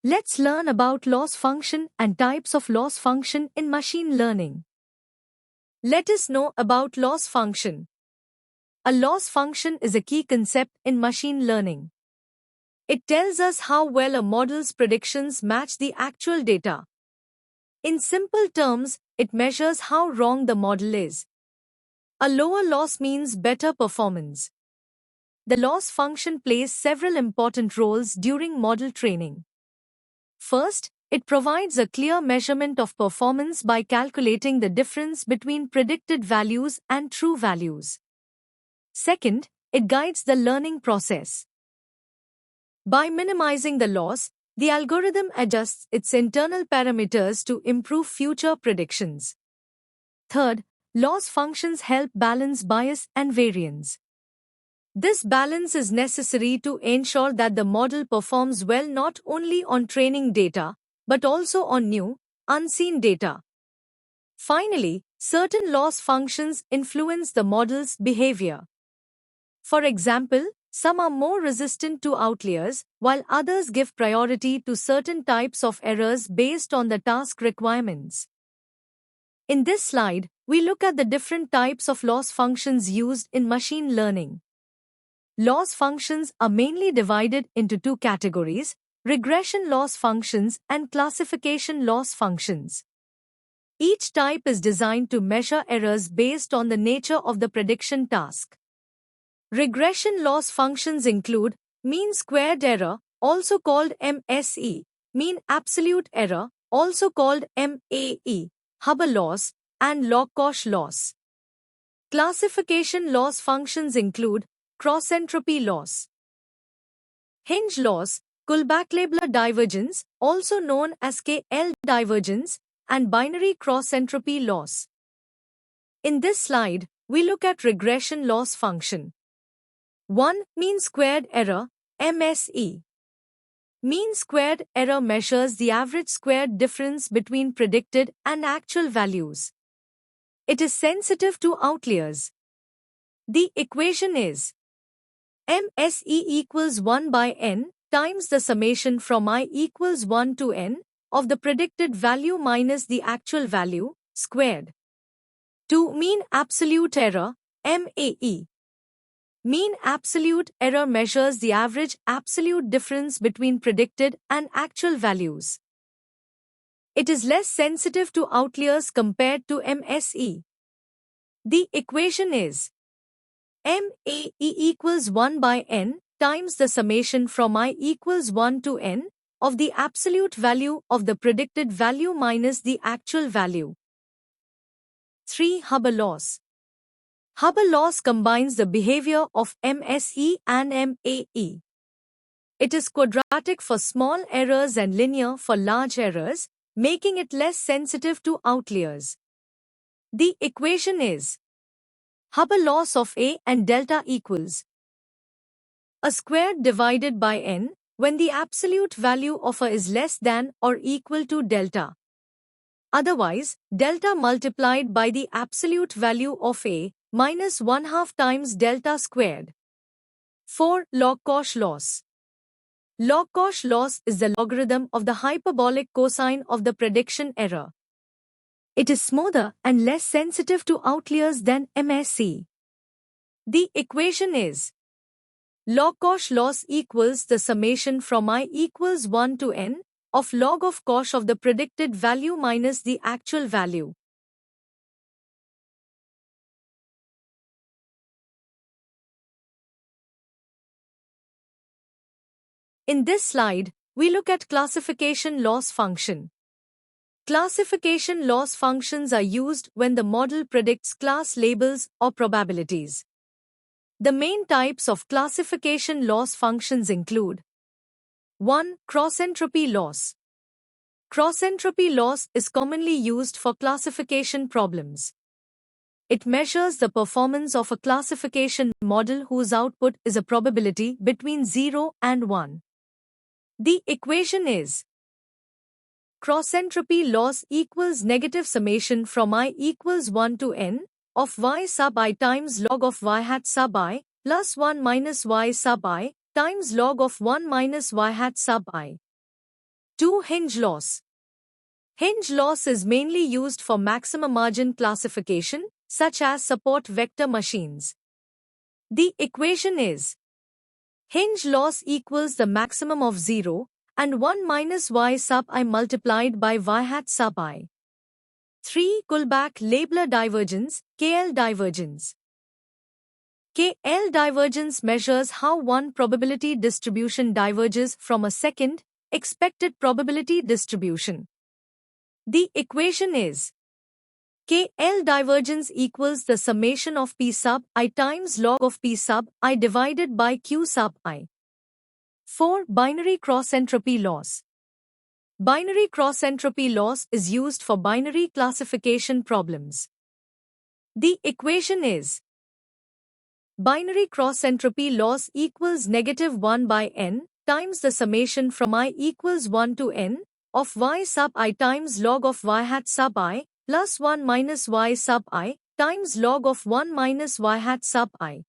Let's learn about loss function and types of loss function in machine learning. Let us know about loss function. A loss function is a key concept in machine learning. It tells us how well a model's predictions match the actual data. In simple terms, it measures how wrong the model is. A lower loss means better performance. The loss function plays several important roles during model training. First, it provides a clear measurement of performance by calculating the difference between predicted values and true values. Second, it guides the learning process. By minimizing the loss, the algorithm adjusts its internal parameters to improve future predictions. Third, loss functions help balance bias and variance. This balance is necessary to ensure that the model performs well not only on training data, but also on new, unseen data. Finally, certain loss functions influence the model's behavior. For example, some are more resistant to outliers, while others give priority to certain types of errors based on the task requirements. In this slide, we look at the different types of loss functions used in machine learning. Loss functions are mainly divided into two categories: regression loss functions and classification loss functions. Each type is designed to measure errors based on the nature of the prediction task. Regression loss functions include mean squared error, also called MSE, mean absolute error, also called MAE, Hubbard loss, and log-Cosh loss. Classification loss functions include cross-entropy loss, hinge loss, Kullback-Leibler divergence, also known as KL divergence, and binary cross-entropy loss. In this slide, we look at regression loss function. 1. Mean squared error, MSE. Mean squared error measures the average squared difference between predicted and actual values. It is sensitive to outliers. The equation is MSE equals 1 by n times the summation from I equals 1 to n of the predicted value minus the actual value, squared. 2. Mean absolute error, MAE. Mean absolute error measures the average absolute difference between predicted and actual values. It is less sensitive to outliers compared to MSE. The equation is MAE equals 1 by n times the summation from I equals 1 to n of the absolute value of the predicted value minus the actual value. 3. Hubbard loss. Hubbard loss combines the behavior of MSE and MAE. It is quadratic for small errors and linear for large errors, making it less sensitive to outliers. The equation is Hubbard loss of A and delta equals A squared divided by n when the absolute value of A is less than or equal to delta. Otherwise, delta multiplied by the absolute value of A minus 1/2 times delta squared. 4. Log-Cosh loss. Log-Cosh loss is the logarithm of the hyperbolic cosine of the prediction error. It is smoother and less sensitive to outliers than MSE. The equation is log-Cosh loss equals the summation from I equals 1 to n of log of Cosh of the predicted value minus the actual value. In this slide, we look at classification loss function. Classification loss functions are used when the model predicts class labels or probabilities. The main types of classification loss functions include 1. Cross-entropy loss. Cross-entropy loss is commonly used for classification problems. It measures the performance of a classification model whose output is a probability between 0 and 1. The equation is cross-entropy loss equals negative summation from I equals 1 to n of y sub I times log of y hat sub I plus 1 minus y sub I times log of 1 minus y hat sub I. 2. Hinge loss. Hinge loss is mainly used for maximum margin classification, such as support vector machines. The equation is hinge loss equals the maximum of 0 and 1 minus y sub I multiplied by y hat sub I. 3. Kullback-Leibler divergence, KL divergence. KL divergence measures how one probability distribution diverges from a second expected probability distribution. The equation is KL divergence equals the summation of P sub I times log of P sub I divided by Q sub I. 4. Binary cross-entropy loss. Binary cross-entropy loss is used for binary classification problems. The equation is binary cross-entropy loss equals negative 1 by n times the summation from I equals 1 to n of y sub I times log of y hat sub I plus 1 minus y sub I times log of 1 minus y hat sub I.